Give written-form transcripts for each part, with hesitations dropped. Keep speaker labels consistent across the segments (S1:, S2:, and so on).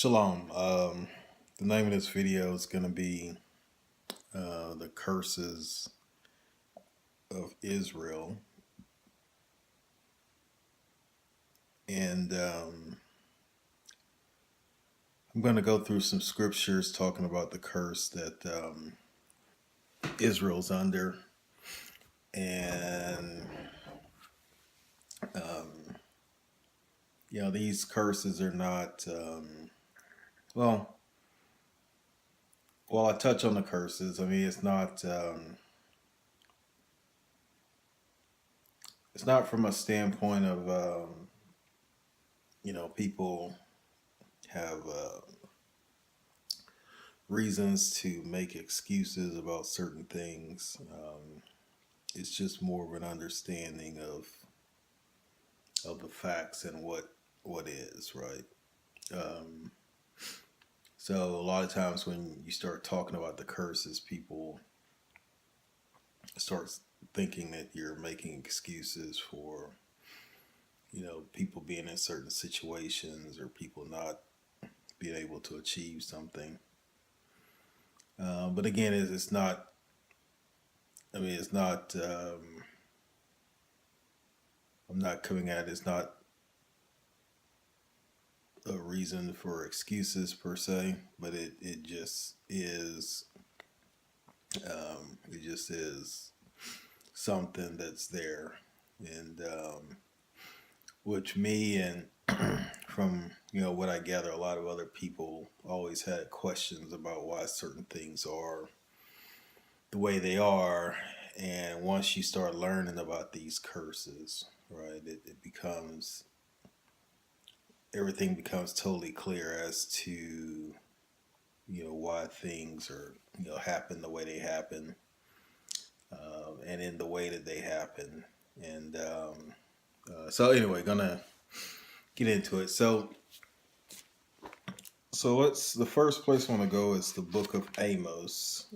S1: Shalom. The name of this video is going to be The Curses of Israel. And I'm going to go through some scriptures talking about the curse that Israel's under. And, um, these curses are not, while I touch on the curses, I mean, it's not from a standpoint of, people have reasons to make excuses about certain things. It's just more of an understanding of the facts and what is right. Um, so a lot of times when you start talking about the curses, people start thinking that you're making excuses for people being in certain situations or people not being able to achieve something. But again, it's not. I mean, it's not. I'm not coming at it. It's not a reason for excuses per se, but it just is. It just is something that's there, and which me and from what I gather, a lot of other people always had questions about why certain things are the way they are. And once you start learning about these curses, right, it becomes everything becomes totally clear as to why things are happen the way they happen, and in the way that they happen. And so anyway, gonna get into it. So let's the first place I want to go is the book of Amos,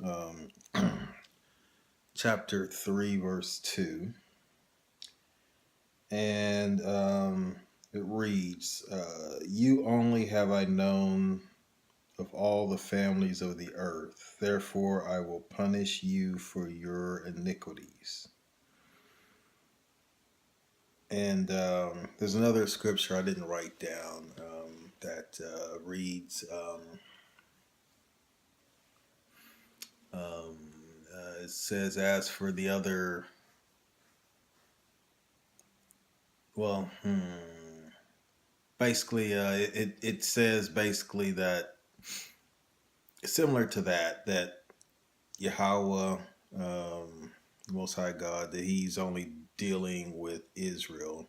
S1: chapter 3, verse 2. And it reads, "You only have I known of all the families of the earth. Therefore, I will punish you for your iniquities." And there's another scripture I didn't write down that reads, it says, "As for the other, well, basically, it says basically that similar to that Yahweh, Most High God, that He's only dealing with Israel.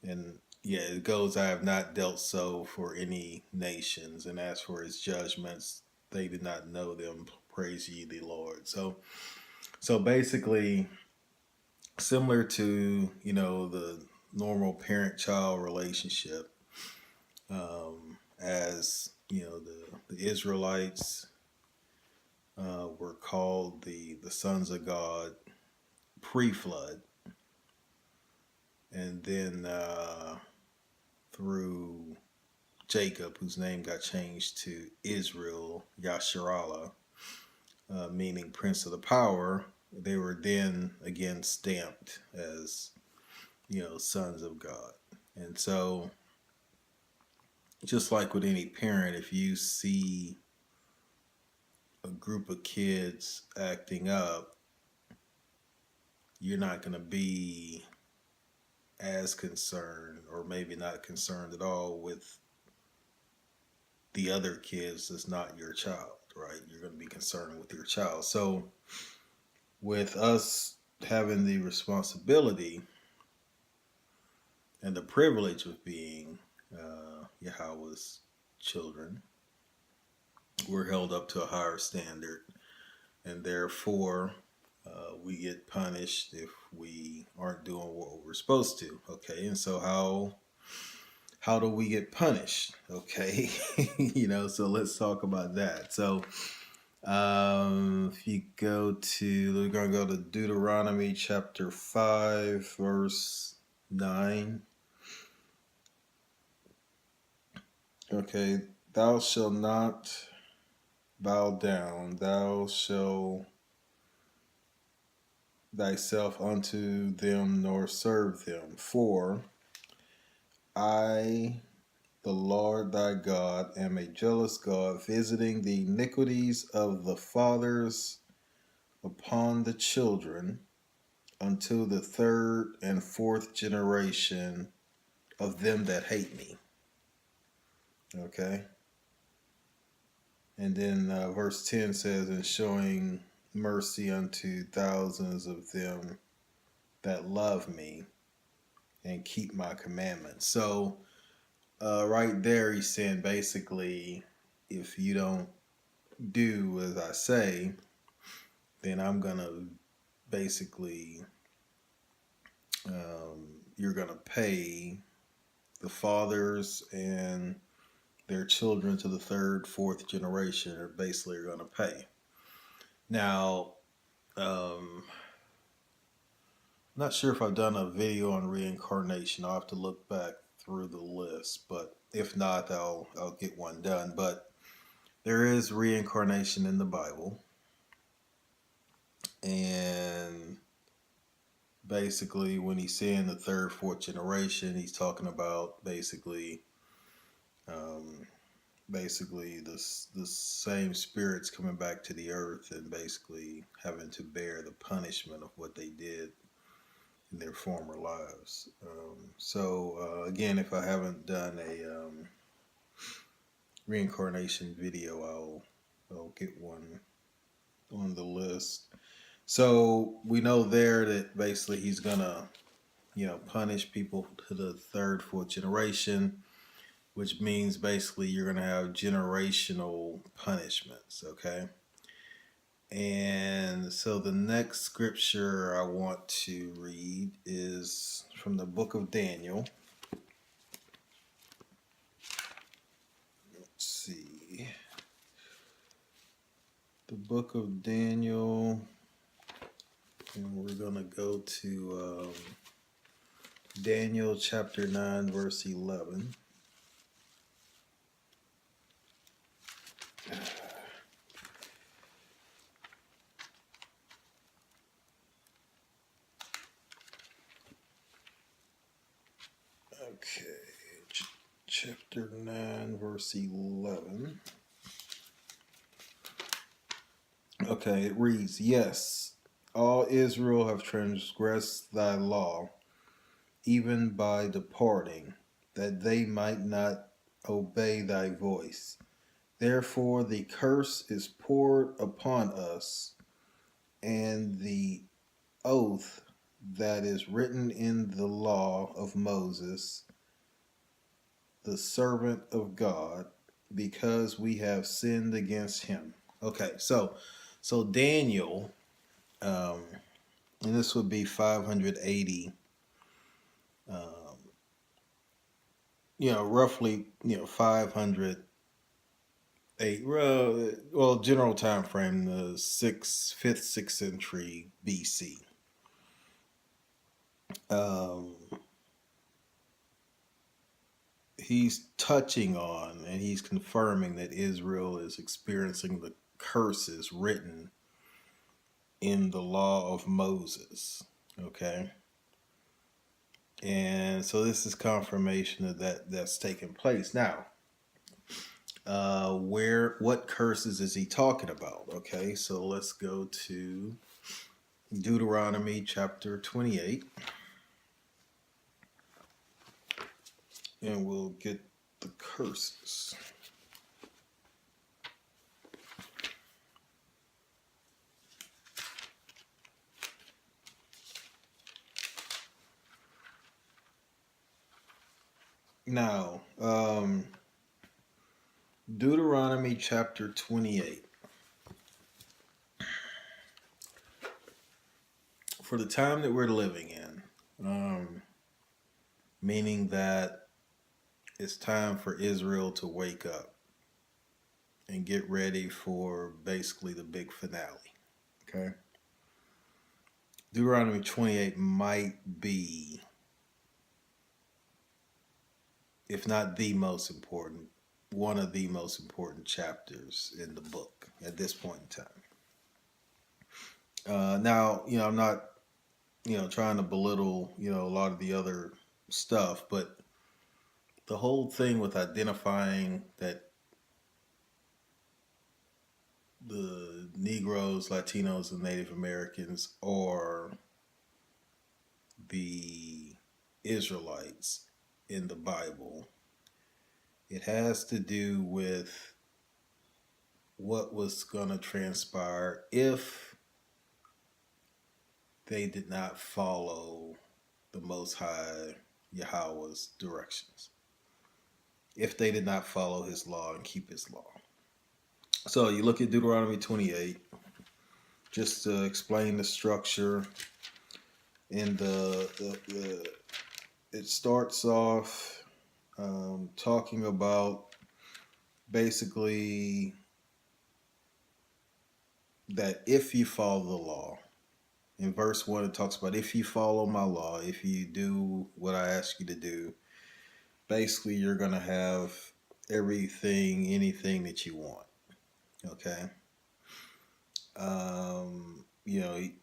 S1: And yeah, it goes, "I have not dealt so for any nations, and as for His judgments, they did not know them. Praise ye the Lord." So basically, similar to the normal parent-child relationship, as the Israelites were called the sons of God pre-flood, and then through Jacob, whose name got changed to Israel, Yasharallah, meaning Prince of the Power, they were then again stamped as sons of God. And so, just like with any parent, if you see a group of kids acting up, you're not going to be as concerned, or maybe not concerned at all, with the other kids that's not your child, right? You're going to be concerned with your child. So with us having the responsibility and the privilege of being Yahweh's children, we're held up to a higher standard, and therefore we get punished if we aren't doing what we're supposed to. Okay, and so how do we get punished? Okay, so let's talk about that. So if you we're gonna go to Deuteronomy chapter 5, verse 9. Okay, thou shalt not bow down, thou shalt thyself unto them, nor serve them. For I, the Lord thy God, am a jealous God, visiting the iniquities of the fathers upon the children, unto the third and fourth generation of them that hate me. Okay. And then verse 10 says, and showing mercy unto thousands of them that love me and keep my commandments. So right there, he's saying basically, if you don't do as I say, then I'm going to basically, you're going to pay the fathers and their children to the third, fourth generation are basically going to pay. Now, I'm not sure if I've done a video on reincarnation. I'll have to look back through the list, but if not, I'll get one done. But there is reincarnation in the Bible, and basically, when he's saying the third, fourth generation, he's talking about basically the same spirits coming back to the earth and basically having to bear the punishment of what they did in their former lives. Again, if I haven't done a reincarnation video, I'll get one on the list. So we know there that basically he's gonna, punish people to the third, fourth generation, which means basically you're gonna have generational punishments. Okay. And so the next scripture I want to read is from the book of Daniel. Let's see. The book of Daniel. And we're going to go to Daniel chapter 9, verse 11. Okay, chapter 9, verse 11. Okay, it reads, yes, all Israel have transgressed thy law, even by departing, that they might not obey thy voice. Therefore the curse is poured upon us, and the oath that is written in the law of Moses, the servant of God, because we have sinned against him. Okay, so Daniel, and this would be 580, roughly, 508. Well, general time frame, the 5th, 6th century BC. He's touching on and he's confirming that Israel is experiencing the curses written in the law of Moses. Okay. And so this is confirmation of that's taking place. Now, what curses is he talking about? Okay, so let's go to Deuteronomy chapter 28. And we'll get the curses. Now, Deuteronomy chapter 28. For the time that we're living in, meaning that it's time for Israel to wake up and get ready for basically the big finale. Okay? Deuteronomy 28 might be, if not the most important, one of the most important chapters in the book at this point in time. Now, I'm not, trying to belittle, a lot of the other stuff, but the whole thing with identifying that the Negroes, Latinos, and Native Americans are the Israelites in the Bible, it has to do with what was going to transpire if they did not follow the Most High Yahweh's directions. If they did not follow his law and keep his law. So you look at Deuteronomy 28, just to explain the structure. And it starts off talking about basically that if you follow the law, in verse 1 it talks about if you follow my law, if you do what I ask you to do, basically you're going to have anything that you want. Okay?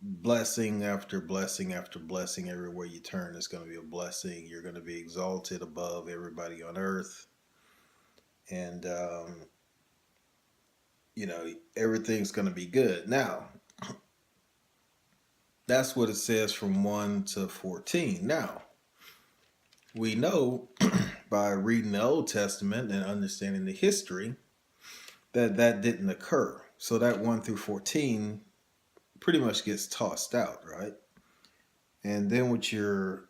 S1: Blessing after blessing after blessing, everywhere you turn is going to be a blessing. You're going to be exalted above everybody on earth. And, everything's going to be good. Now, that's what it says from 1 to 14. Now, we know by reading the Old Testament and understanding the history that didn't occur. So that 1 through 14 pretty much gets tossed out, right? And then what you're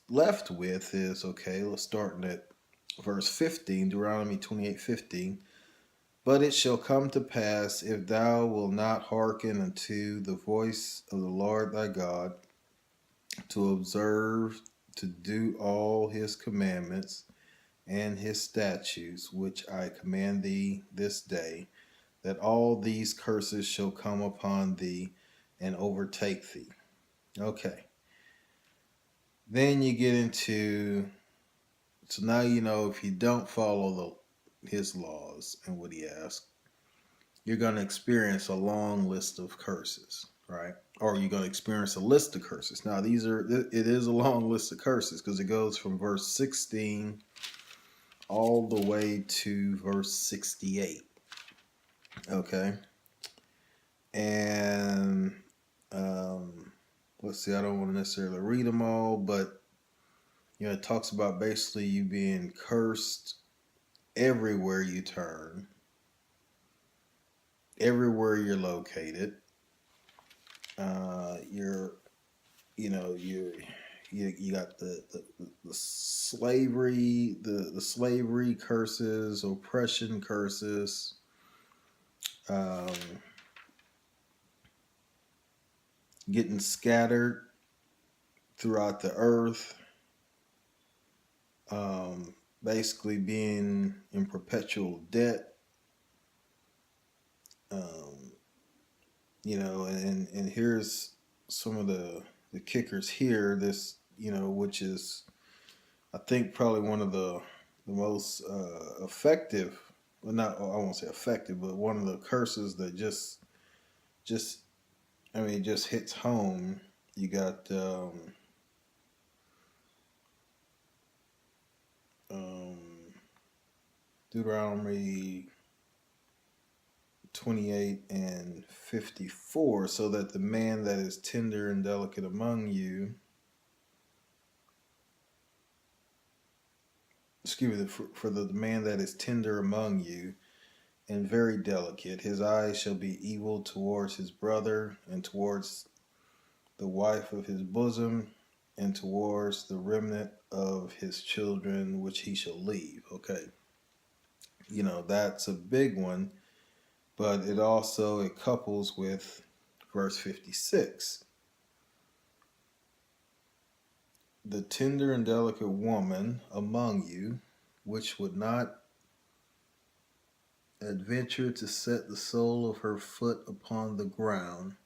S1: left with is, okay, let's start at verse 15, Deuteronomy 28:15. But it shall come to pass, if thou wilt not hearken unto the voice of the Lord thy God, to observe to do all his commandments and his statutes, which I command thee this day, that all these curses shall come upon thee and overtake thee. Okay. Then you get into, so now you know if you don't follow his laws and what he asks, you're going to experience a long list of curses, right? Or you're going to experience a list of curses. Now, it is a long list of curses because it goes from verse 16 all the way to verse 68. Okay. And let's see, I don't want to necessarily read them all, but it talks about basically you being cursed everywhere you turn, everywhere you're located. You got the slavery, the slavery curses, oppression curses, getting scattered throughout the earth, basically being in perpetual debt, and here's some of the kickers here. This, which is, I think, probably one of the most effective. Well, not, I won't say effective, but one of the curses that just hits home. You got Deuteronomy 28:54, so that the man that is tender and delicate among you, for the man that is tender among you and very delicate, his eyes shall be evil towards his brother and towards the wife of his bosom and towards the remnant of his children which he shall leave. Okay. That's a big one, but it couples with verse 56. The tender and delicate woman among you, which would not adventure to set the sole of her foot upon the ground,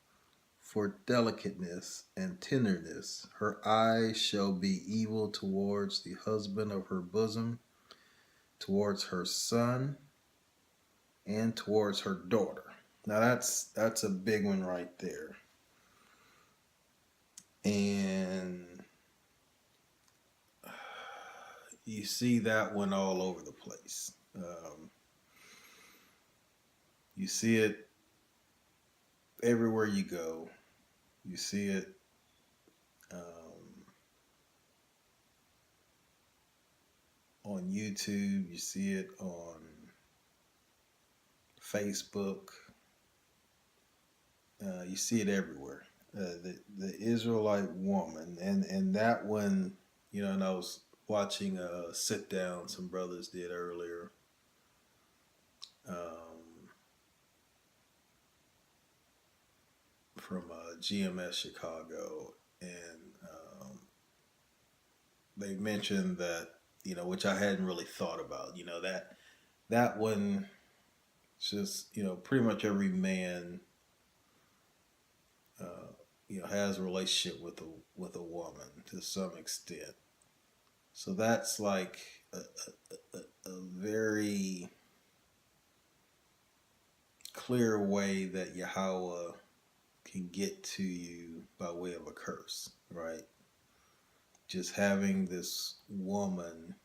S1: for delicateness and tenderness, her eyes shall be evil towards the husband of her bosom, towards her son, and towards her daughter. Now that's a big one right there. And you see that one all over the place. You see it everywhere you go. You see it on YouTube. You see it on Facebook. You see it everywhere. The Israelite woman, and that one, and I was watching a sit down some brothers did earlier. From GMS Chicago, and they mentioned that, which I hadn't really thought about, that one, just, pretty much every man, has a relationship with a woman to some extent. So that's like a very clear way that Yahweh can get to you by way of a curse, right? Just having this woman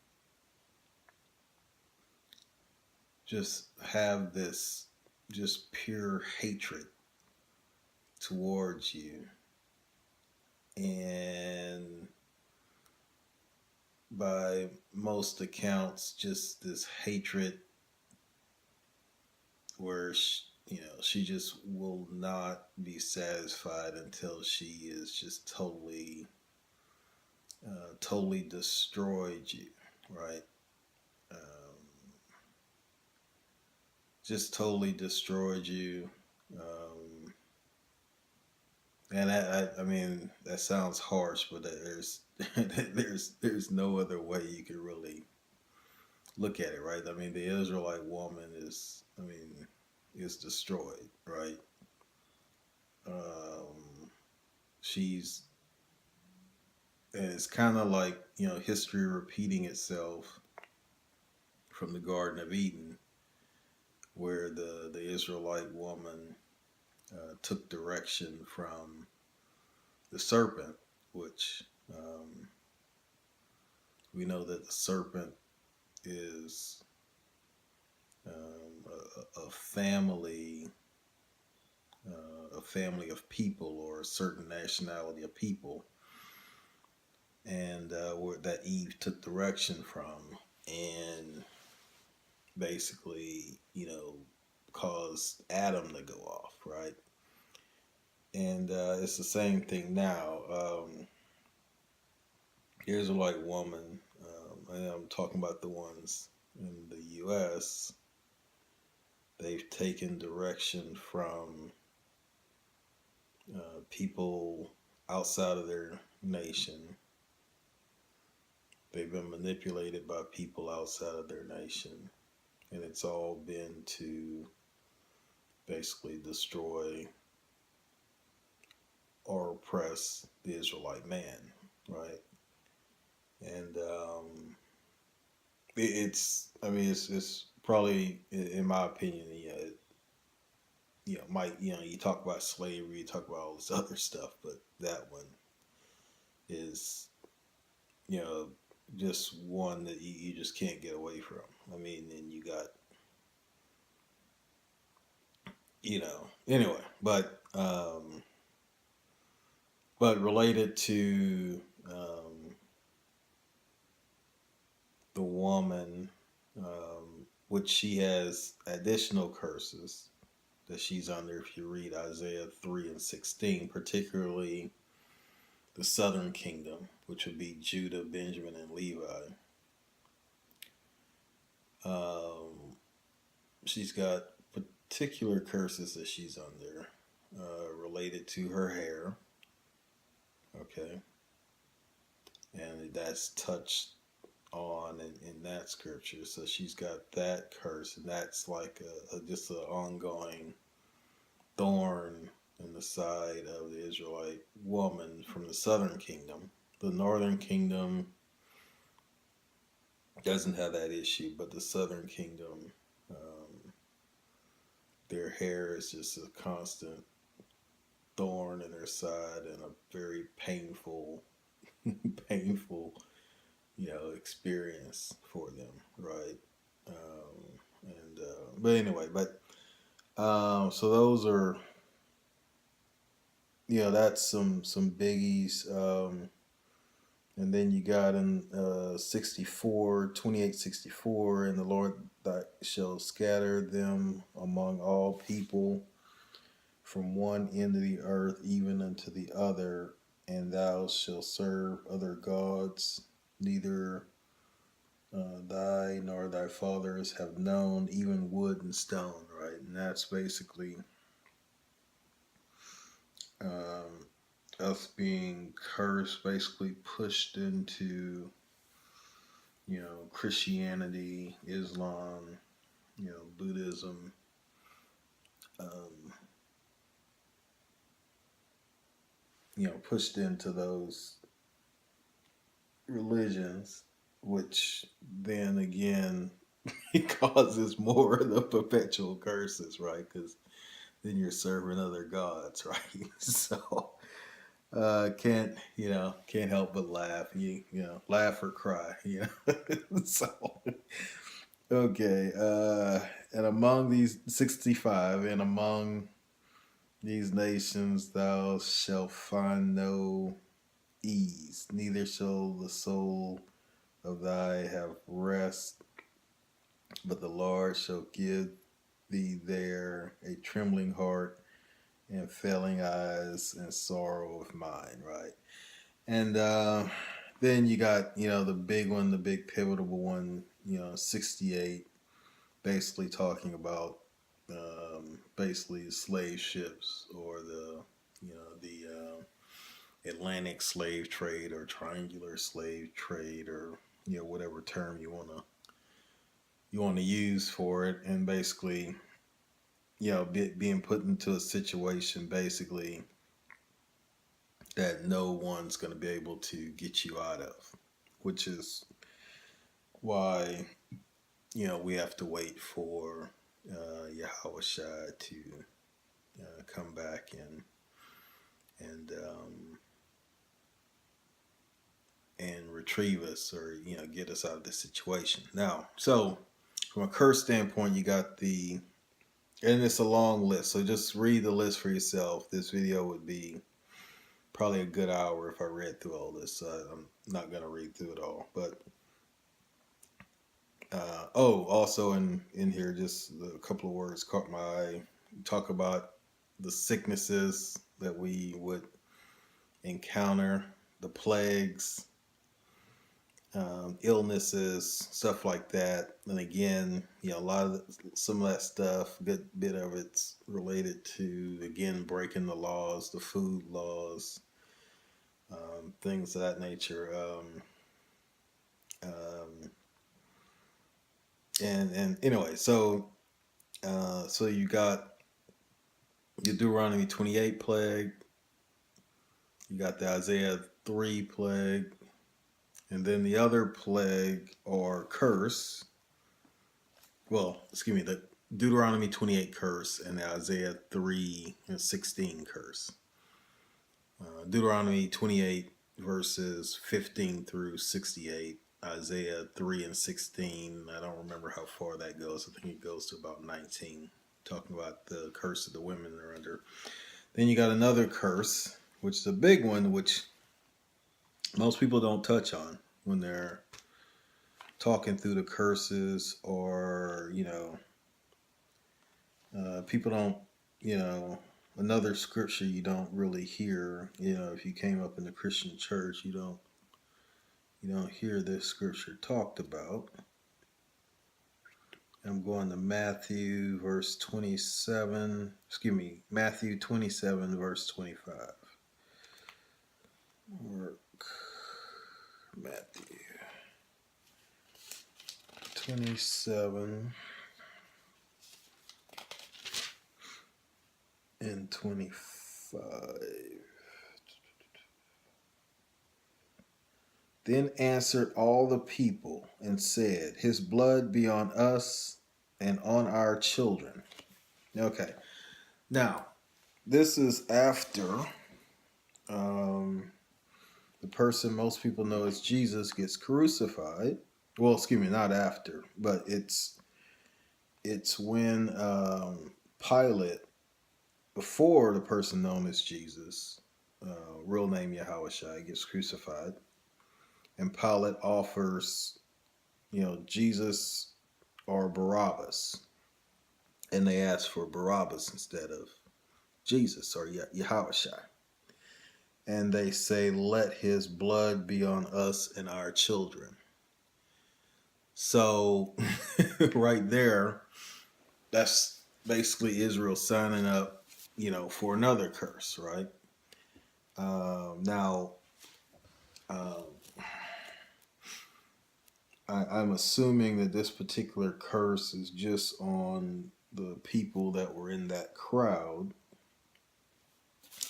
S1: just have this just pure hatred towards you, and by most accounts just this hatred where she just will not be satisfied until she is just totally destroyed you, right? Just totally destroyed you. And I mean, that sounds harsh, but there's there's no other way you can really look at it, right? I mean, the Israelite woman is destroyed, right? She's and it's kind of like, history repeating itself from the Garden of Eden, where the Israelite woman took direction from the serpent, which we know that the serpent is a family, a family of people, or a certain nationality of people, and where that Eve took direction from, and basically, caused Adam to go off, right? And it's the same thing now. Here's a white woman, and I'm talking about the ones in the U.S. They've taken direction from people outside of their nation. They've been manipulated by people outside of their nation. And it's all been to basically destroy or oppress the Israelite man, right? And it's probably, in my opinion, you talk about slavery, you talk about all this other stuff, but that one is, just one that you just can't get away from. I mean, and you got, anyway, but related to the woman, which she has additional curses that she's under. If you read Isaiah 3 and 16, particularly the southern kingdom, which would be Judah, Benjamin, and Levi. She's got particular curses that she's under related to her hair. Okay. And that's touched on in that scripture. So she's got that curse, and that's like just an ongoing thorn in the side of the Israelite woman from the southern kingdom. The northern kingdom, doesn't have that issue, but the Southern Kingdom, um, their hair is just a constant thorn in their side and a very painful, painful, experience for them, right? But anyway, so those are, that's some biggies. And then you got in 64, 28:64, and the Lord that shall scatter them among all people from one end of the earth even unto the other, and thou shalt serve other gods, neither thy nor thy fathers have known, even wood and stone, right? And that's basically um, us being cursed, basically pushed into, Christianity, Islam, Buddhism, um, pushed into those religions, which then again it causes more of the perpetual curses, right? Because then you're serving other gods, right? So can't help but laugh. Laugh or cry. So okay. And among these 65, and among these nations, thou shalt find no ease, neither shall the soul of thy have rest, but the Lord shall give thee there a trembling heart and failing eyes and sorrow of mind, right? And then you got, the big one, the big pivotal one, 68, basically talking about basically slave ships or the Atlantic slave trade or triangular slave trade, or whatever term you want to use for it. And basically, being put into a situation basically that no one's going to be able to get you out of, which is why we have to wait for Yahweh Shai to come back and and retrieve us, or get us out of this situation. Now, so from a curse standpoint, you got and it's a long list, so just read the list for yourself. This video would be probably a good hour if I read through all this. I'm not going to read through it all, but also in here, just a couple of words caught my eye. Talk about the sicknesses that we would encounter, the plagues, illnesses, stuff like that. And again, a lot of some of that stuff, a good bit of it's related to, again, breaking the laws, the food laws, things of that nature. Um, and anyway, so you got your Deuteronomy 28 plague, you got the Isaiah 3 plague, and then the other plague or curse. Well, excuse me, the Deuteronomy 28 curse and the Isaiah 3:16 curse. Deuteronomy 28 verses 15 through 68. Isaiah 3:16. I don't remember how far that goes. I think it goes to about 19, talking about the curse of the women they're under. Then you got another curse, which is a big one, which most people don't touch on when they're talking through the curses, or people don't, another scripture you don't really hear. If you came up in the Christian church, you don't hear this scripture talked about. I'm going to Matthew verse 27. Excuse me, Matthew 27 verse 25. Work Matthew 27 and 25. Then answered all the people and said, his blood be on us and on our children. Okay. Now, this is after um, the person most people know as Jesus gets crucified. Well, excuse me, not after, but it's when Pilate, before the person known as Jesus, real name Yahushua, gets crucified, and Pilate offers, Jesus or Barabbas, and they ask for Barabbas instead of Jesus or Yahushua. And they say, let his blood be on us and our children. So, right there, that's basically Israel signing up, for another curse, right? Now, um, I'm assuming that this particular curse is just on the people that were in that crowd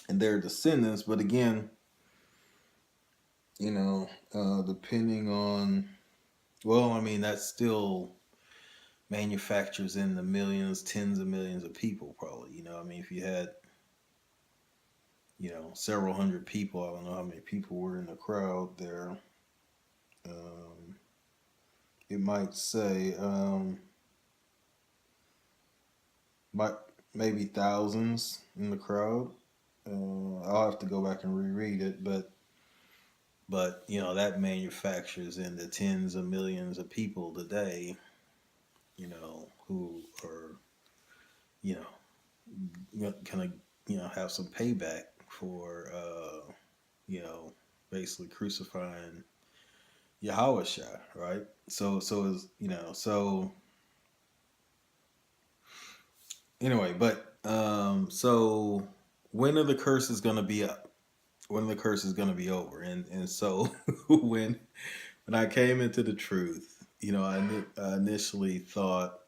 S1: and their descendants. But again, depending on, well, I mean, that still manufactures in the millions, tens of millions of people, probably. I mean, if you had, several hundred people, I don't know how many people were in the crowd there. It might say, might maybe thousands in the crowd. I'll have to go back and reread it, but that manufactures in the tens of millions of people today, who are kind of have some payback for basically crucifying Yahweh, right? So is so anyway, but so when are the curses gonna be up? When the curse is gonna be over? And so when I came into the truth, I initially thought,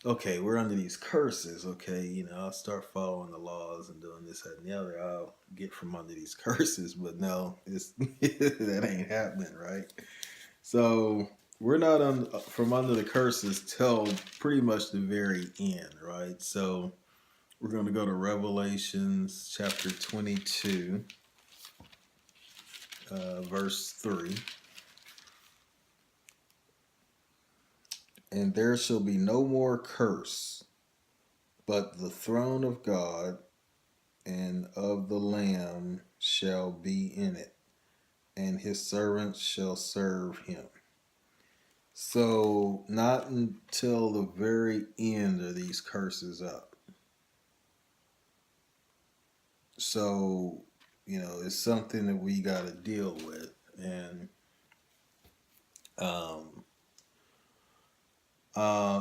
S1: okay, we're under these curses. Okay, I'll start following the laws and doing this, that, and the other. I'll get from under these curses. But no, it's that ain't happening, right? So we're not from under the curses till pretty much the very end, right? So we're going to go to Revelations chapter 22, verse 3. And there shall be no more curse, but the throne of God and of the Lamb shall be in it, and his servants shall serve him. So not until the very end are these curses up. So, it's something that we got to deal with. And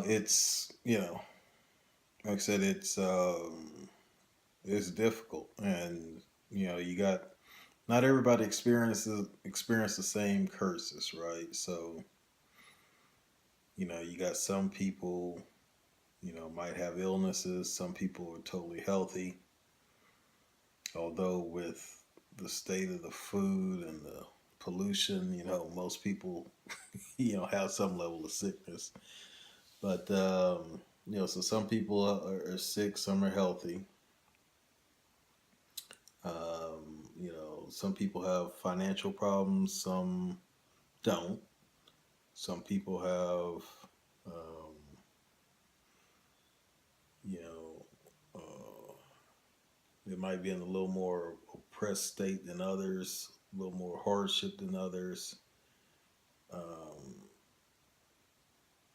S1: it's, like I said, it's difficult. And, you got, not everybody experience the same curses, right? So, you got some people, might have illnesses. Some people are totally healthy. Although with the state of the food and the pollution, most people, have some level of sickness. But, so some people are sick, some are healthy. Some people have financial problems, some don't. Some people have, um, you know, they might be in a little more oppressed state than others, a little more hardship than others. Um,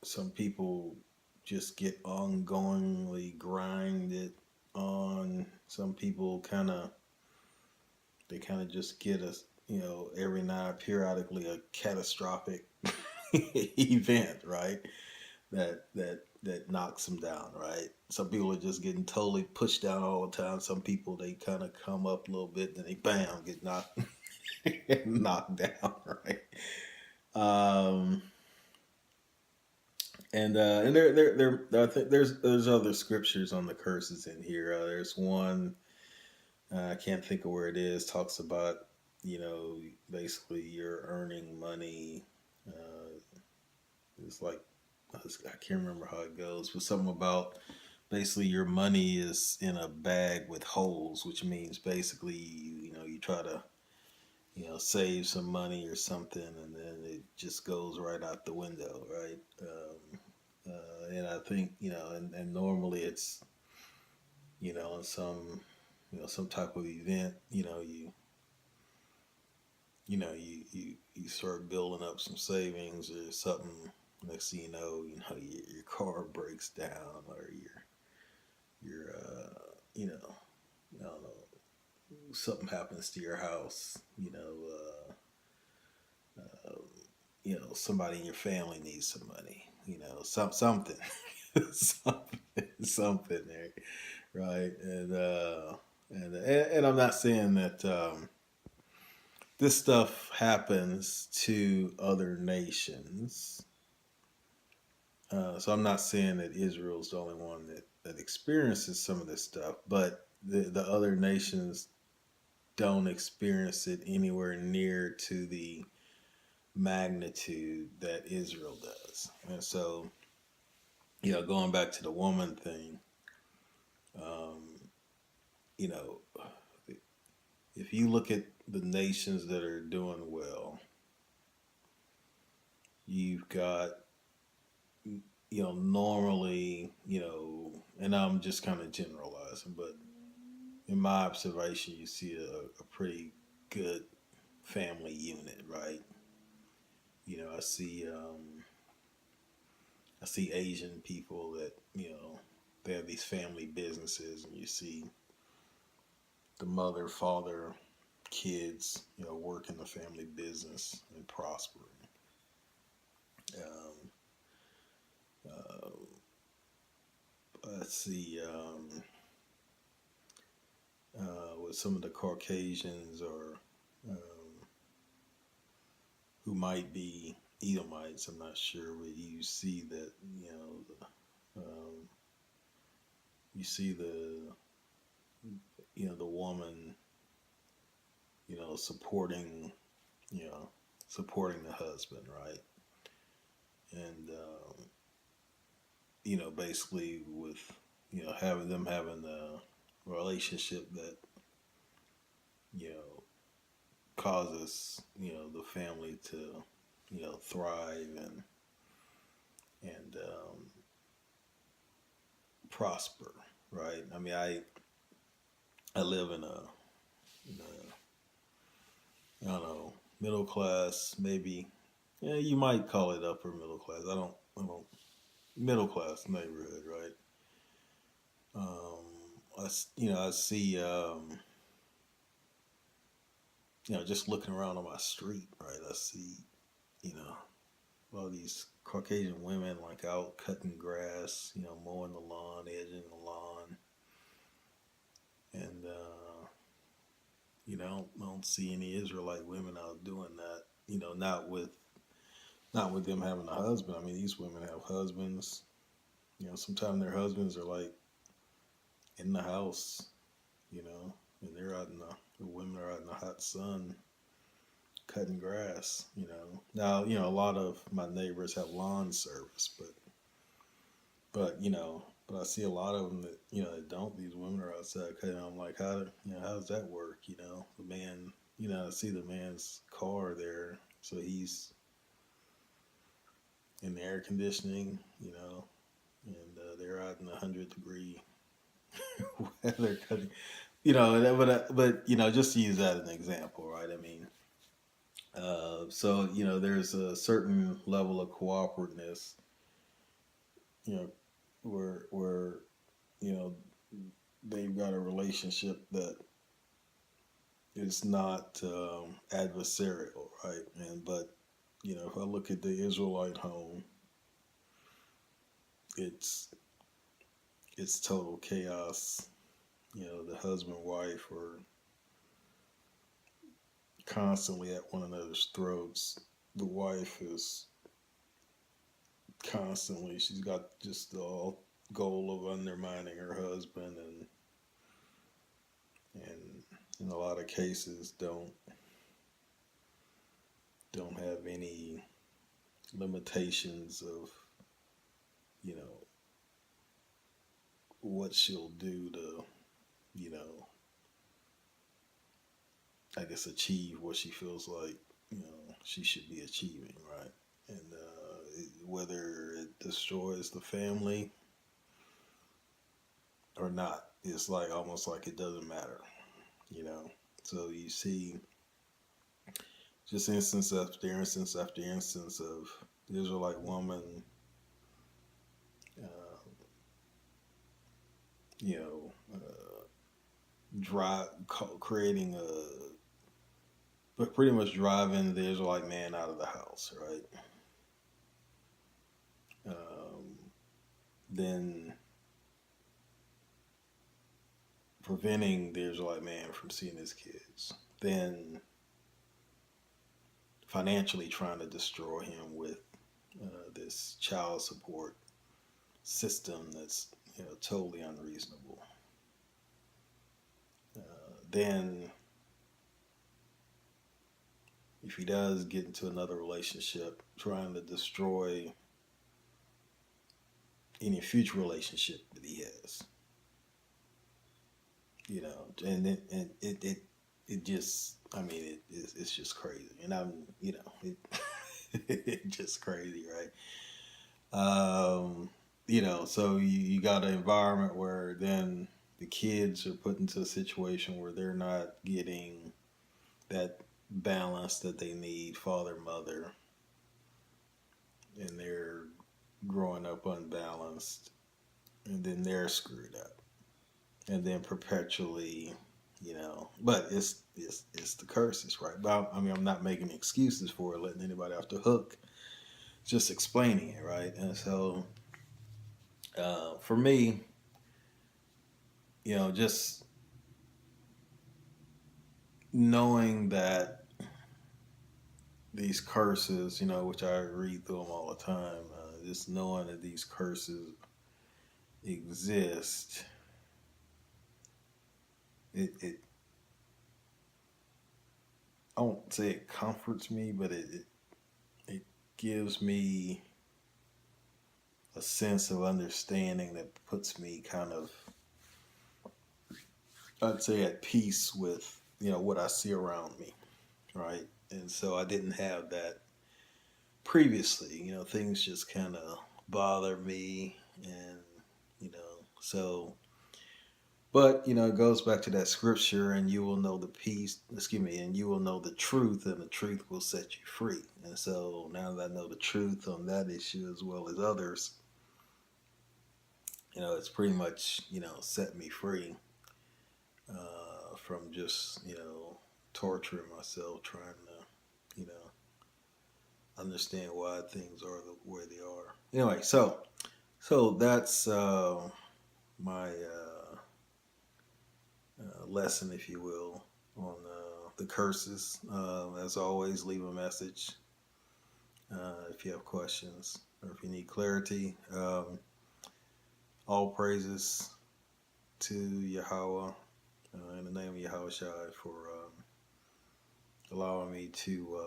S1: some people just get ongoingly grinded on. Some people kind of just get every now periodically a catastrophic event, right? That knocks them down, right? Some people are just getting totally pushed down all the time. Some people, they kind of come up a little bit, then they bam get knocked knocked down, right? Um, and there I think there's other scriptures on the curses in here. There's one, I can't think of where it is. Talks about you know, basically you're earning money. Uh, it's like I can't remember how it goes, but something about basically your money is in a bag with holes, which means basically you know you try to save some money or something, and then it just goes right out the window, right? And I think and normally it's some some type of event, you start building up some savings or something. Next thing your car breaks down, or your I don't know, something happens to your house. Somebody in your family needs some money. Something, something, something there, right? And I'm not saying that this stuff happens to other nations. So I'm not saying that Israel's the only one that experiences some of this stuff, but the other nations don't experience it anywhere near to the magnitude that Israel does. And so, going back to the woman thing, um, you know, if you look at the nations that are doing well, you've got, normally, and I'm just kind of generalizing, but in my observation, you see a pretty good family unit, right? I see Asian people that they have these family businesses, and you see the mother, father, kids, work in the family business and prospering. Um, uh, let's see, with some of the Caucasians or um, who might be Edomites, I'm not sure, but you see that, you see the woman, supporting, you know, supporting the husband, right? And basically with having a relationship that you know causes the family to thrive and prosper, right? I mean, I live in a I don't know, middle class, maybe. Yeah, you might call it upper middle class. I don't middle class neighborhood, right? I see, just looking around on my street, right? I see, you know, all these Caucasian women like out cutting grass, mowing the lawn, edging the lawn, and I don't see any Israelite women out doing that. Not with them having a husband. I mean, these women have husbands. Sometimes their husbands are like in the house, and they're out in the women are out in the hot sun cutting grass. Now a lot of my neighbors have lawn service, but I see a lot of them that that don't. These women are outside cutting. I'm like, how does that work? The man, I see the man's car there, so he's in the air conditioning, and they're out in 100-degree weather cutting. But just to use that as an example, right? I mean, so there's a certain level of cooperativeness, you know, where you know they've got a relationship that is not adversarial, right? But if I look at the Israelite home, it's it's total chaos. The husband and wife are constantly at one another's throats. The wife is constantly, she's got just the goal of undermining her husband, and in a lot of cases don't. don't have any limitations of, you know, what she'll do to, you know, I guess achieve what she feels like, she should be achieving, right? And whether it destroys the family or not, it's like almost like it doesn't matter, you know. So you see just instance after instance of the Israelite woman, uh, you know, drive creating but pretty much driving the Israelite man out of the house, right? Um, then preventing the Israelite man from seeing his kids, then financially trying to destroy him with this child support system that's totally unreasonable. Then if he does get into another relationship, trying to destroy any future relationship that he has, and it just, I mean, it's just crazy, and it's just crazy, right? So you got an environment where then the kids are put into a situation where they're not getting that balance that they need, father, mother, and they're growing up unbalanced, and then they're screwed up, and then perpetually, but it's the curses, right? But I mean, I'm not making excuses for it, letting anybody off the hook, just explaining it, right? And so for me, just knowing that these curses, which I read through them all the time, just knowing that these curses exist, it I won't say it comforts me, but it gives me a sense of understanding that puts me kind of, I'd say, at peace with what I see around me, right? And so I didn't have that previously. Things just kind of bother me, and so. But it goes back to that scripture, and you will know the peace. Excuse me, and you will know the truth, and the truth will set you free. And so now that I know the truth on that issue as well as others, it's pretty much set me free from just torturing myself trying to understand why things are the way they are. Anyway, so that's my lesson, if you will, on the curses. As always, leave a message if you have questions or if you need clarity. All praises to Yahweh, in the name of Yahweh Shai, for allowing me to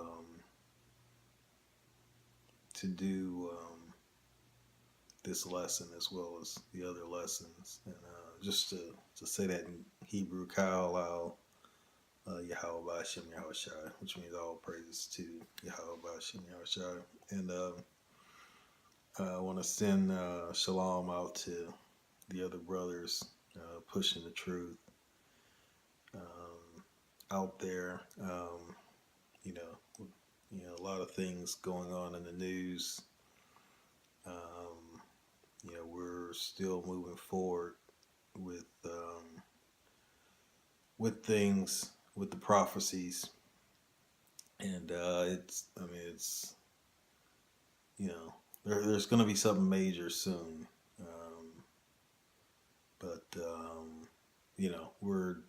S1: do this lesson as well as the other lessons. And just to say that in Hebrew, Kyle Al Yahweh Bashem Yahweh Shai, which means all praises to Yahweh Bashem Yahweh Shai. And I want to send shalom out to the other brothers pushing the truth out there. A lot of things going on in the news. We're still moving forward with things, with the prophecies, and there's going to be something major soon, but we're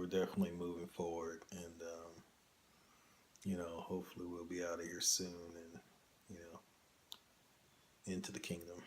S1: definitely moving forward, and hopefully we'll be out of here soon, and into the kingdom.